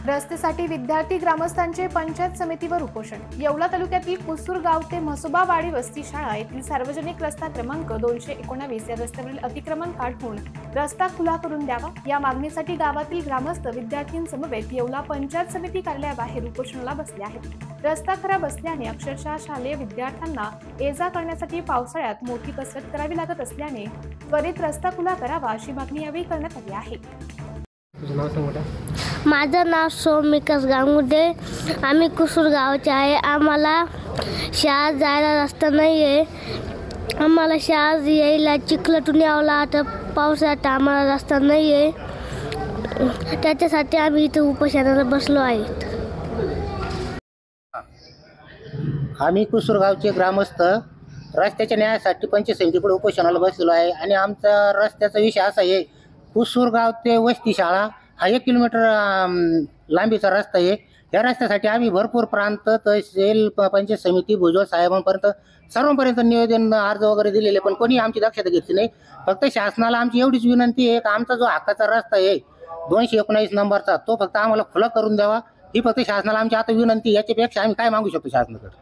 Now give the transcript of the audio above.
रस्त्यासाठी विद्यार्थी ग्रामस्थांचे पंचायत समितीवर उपोषण। येवला तालुक्यातील कुसूर गाव ते म्हसोबावाडी वस्ती शाळा येथील सार्वजनिक रस्ता क्रमांक 219 या रस्त्यावरील अतिक्रमण काढून रस्ता खुला करून द्यावा या मागणीसाठी गावातील ग्रामस्थ विद्यार्थ्यांसमवेत येवला पंचायत समिती कार्यालयाबाहेर उपोषणाला बसले आहेत। रस्ता खराब असल्याने अक्षरशः शालेय विद्यार्थ्यांना ये-जा करण्यासाठी पावसाळ्यात मोठी कसरत करावी लागत असल्याने त्वरित रस्ता खुला करावा अशी मागणी यावेळी करण्यात आली आहे। माझं नाव सोमिकास गांगुडे। आम्ही कुसूर गावचे आहे। आम्हाला शाळा जायला रस्ता नाही आहे। आम्हाला शाळा यायला चिखलातून यावं लागतं। पावसाळ्यात आम्हाला रस्ता नाही आहे। त्याच्यासाठी आम्ही इथे उपोषणाला बसलो आहे। आम्ही कुसूर गावचे ग्रामस्थ रस्त्याच्या न्यायासाठी पंचायत समितीकडे उपोषणाला बसलो आहे आणि आमचा रस्त्याचा विषय असा आहे, कुसूर गाव ते वस्ती शाळा हा 1 किलोमीटर लांबीचा रस्ता आहे। या रस्त्यासाठी आम्ही भरपूर प्रांत तहसील पंचायत समिती भुजबळ साहेबांपर्यंत सर्वांपर्यंत निवेदन अर्ज वगैरे दिलेले, पण कोणी आमची दक्षता घेतली नाही। फक्त शासनाला आमची एवढीच विनंती आहे की आमचा जो हक्काचा रस्ता आहे 219 नंबरचा तो फक्त आम्हाला खुला करून द्यावा। ही फक्त शासनाला आमची आता विनंती। याच्यापेक्षा आम्ही काय मागू शकतो शासनाकडे?